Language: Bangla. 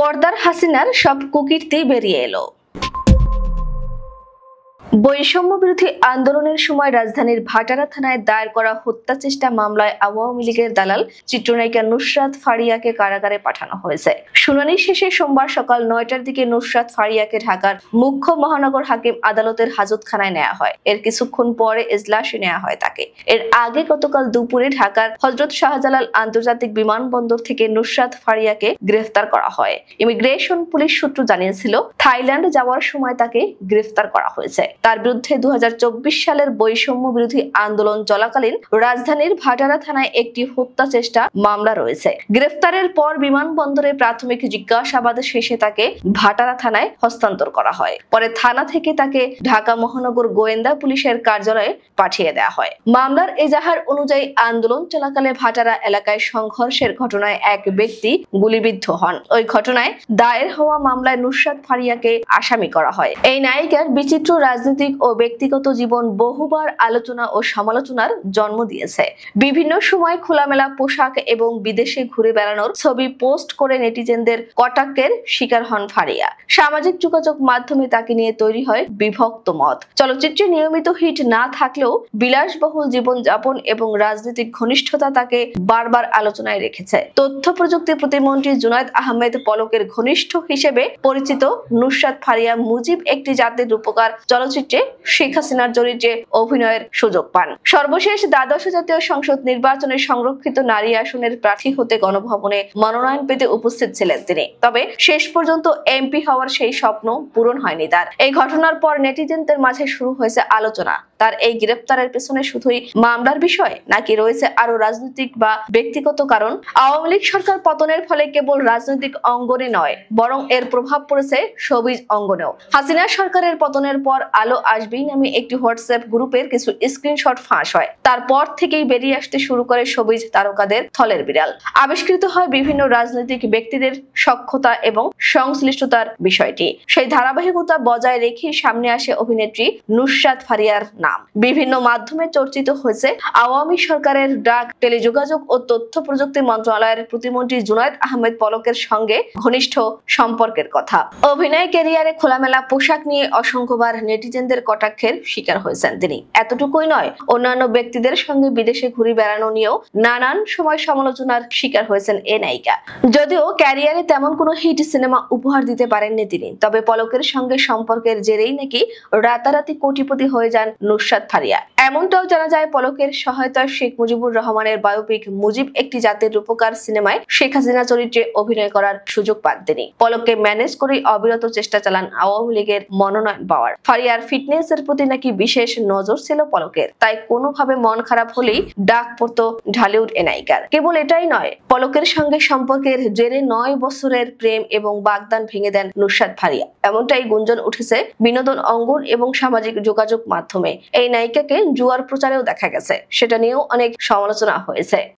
পর্দার হাসিনার সব কুকীর্তি বেরিয়ে এলো। বৈষম্য বিরোধী আন্দোলনের সময় রাজধানীর ভাটারা থানায় দায়ের করা হত্যা চেষ্টা মামলায় আওয়ামী লীগের দালাল চিত্রনায়িকা নুসরাত ফারিয়াকে কারাগারে পাঠানো হয়েছে। শুনানি শেষে সোমবার সকাল ৯টার দিকে নুসরাত ফারিয়াকে ঢাকার মুখ্য মহানগর হাকিম আদালতের হাজতখানায় নেওয়া হয়। এর কিছুক্ষণ পরে এজলাসে নেওয়া হয় তাকে। এর আগে গতকাল দুপুরে ঢাকার হযরত শাহজালাল আন্তর্জাতিক বিমানবন্দর থেকে নুসরাত ফারিয়াকে গ্রেফতার করা হয়। ইমিগ্রেশন পুলিশ সূত্র জানিয়েছিল, থাইল্যান্ড যাওয়ার সময় তাকে গ্রেফতার করা হয়েছে। তার বিরুদ্ধে ২০২৪ সালের বৈষম্য বিরোধী আন্দোলন চলাকালীন রাজধানীর ভাটারা থানায় একটি হত্যা চেষ্টা মামলা রয়েছে। গ্রেফতারের পর বিমানবন্দরে প্রাথমিক জিজ্ঞাসাবাদ শেষে তাকে ভাটারা থানায় হস্তান্তর করা হয়। পরে থানা থেকে তাকে ঢাকা মহানগর গোয়েন্দা পুলিশের কার্যালয়ে পাঠিয়ে দেওয়া হয়। মামলার এজাহার অনুযায়ী আন্দোলন চলাকালে ভাটারা এলাকায় সংঘর্ষের ঘটনায় এক ব্যক্তি গুলিবিদ্ধ হন। ওই ঘটনায় দায়ের হওয়া মামলায় নুসরাত ফারিয়াকে আসামি করা হয়। এই নায়িকার বিচিত্র রাজনীতিক ও ব্যক্তিগত জীবন বহুবার আলোচনা ও সমালোচনার জন্ম দিয়েছে। বিভিন্ন সময় খোলামেলা পোশাক এবং বিদেশে ঘুরে বেড়ানোর ছবি পোস্ট করে নেটিজেনদের কটাক্ষের শিকার হন ফারিয়া। সামাজিক যোগাযোগ মাধ্যমে তাকে নিয়ে তৈরি হয় বিভক্ত মত। চলচ্চিত্রে নিয়মিত হিট না থাকলেও বিলাসবহুল জীবনযাপন এবং রাজনৈতিক ঘনিষ্ঠতা তাকে বারবার আলোচনায় রেখেছে। তথ্য প্রযুক্তি প্রতিমন্ত্রী জুনায়েদ আহমেদ পলকের ঘনিষ্ঠ হিসেবে পরিচিত নুসরাত ফারিয়া মুজিব একটি জাতির রূপকার চলচ্চিত্রে শেখ হাসিনার চরিত্রে অভিনয়ের সুযোগ পান। সর্বশেষ দ্বাদশ জাতীয় সংসদ নির্বাচনে সংরক্ষিত নারী আসনের প্রার্থী হতে গণভবনে মনোনয়ন পেতে উপস্থিত ছিলেন তিনি। তবে শেষ পর্যন্ত এমপি হওয়ার সেই স্বপ্ন পূরণ হয়নি তার। এই ঘটনার পর নেটিজেনদের মাঝে শুরু হয়েছে আলোচনা, তার এই গ্রেফতারের পেছনে শুধুই মামলার বিষয় নাকি রয়েছে আরো রাজনৈতিক বা ব্যক্তিগত কারণ। আওয়ামী লীগ সরকার পতনের ফলে কেবল রাজনৈতিক অঙ্গনে নয়, বরং এর প্রভাব পড়েছে শোবিজ অঙ্গনেও। হাসিনা সরকারের পতনের পর আলো আসবেই নামে একটি হোয়াটসঅ্যাপ গ্রুপের কিছু স্ক্রিনশট ফাঁস হয়। তারপর থেকেই বেরিয়ে আসতে শুরু করে শোবিজ তারকাদের থলের বিড়াল। আবিষ্কৃত হয় বিভিন্ন রাজনৈতিক ব্যক্তিদের সখ্যতা এবং সংশ্লিষ্টতার বিষয়টি। সেই ধারাবাহিকতা বজায় রেখে সামনে আসে অভিনেত্রী নুসরাত ফারিয়ার নাম। বিভিন্ন মাধ্যমে চর্চিত হয়েছে আওয়ামী সরকারের ডাক টেলিযোগাযোগ ও তথ্য প্রযুক্তি মন্ত্রণালয়ের প্রতিমন্ত্রী জুনায়েদ আহমেদ পলকের সঙ্গে ঘনিষ্ঠ সম্পর্কের কথা। অভিনয় ক্যারিয়ারে খোলামেলা পোশাক নিয়ে অসংখ্যবার নেটিজেনদের কটাক্ষের শিকার হয়েছেন তিনি। এতটুকুই নয়, অন্যান্য ব্যক্তিদের সঙ্গে বিদেশে ঘুরে বেড়ানো নিয়েও নানান সময় সমালোচনার শিকার হয়েছেন এ নায়িকা। যদিও ক্যারিয়ারে তেমন কোনো হিট সিনেমা উপহার দিতে পারেননি তিনি, তবে পলকের সঙ্গে সম্পর্কের জেরেই নাকি রাতারাতি কোটিপতি হয়ে যান নুসরাত ফারিয়া। এমনটাও জানা যায়, পলকের সহায়তায় শেখ মুজিবুর রহমানের বায়োপিক মুজিব একটি জাতির রূপকার সিনেমায় শেখ হাসিনা চরিত্রে অভিনয় করার সুযোগ পান তিনি। পলককে ম্যানেজ করেই অবিরত চেষ্টা চালান আওয়ামী লীগের মনোনয়ন পাওয়ার। ফারিয়ার ফিটনেসের প্রতি নাকি বিশেষ নজর ছিল পলকের, তাই কোনোভাবে মন খারাপ হলেই ডাক পড়তো ঢালিউড এ নায়িকার। কেবল এটাই নয়, পলকের সঙ্গে সম্পর্কের জেরে ৯ বছরের প্রেম এবং বাগদান ভেঙে দেন নুসরাত ফারিয়া। এমনটাই গুঞ্জন উঠেছে বিনোদন অঙ্গন এবং সামাজিক যোগাযোগ মাধ্যমে। এই নায়িকাকে জুয়ার প্রচারেও দেখা গেছে, সেটা নিয়েও অনেক সমালোচনা হয়েছে।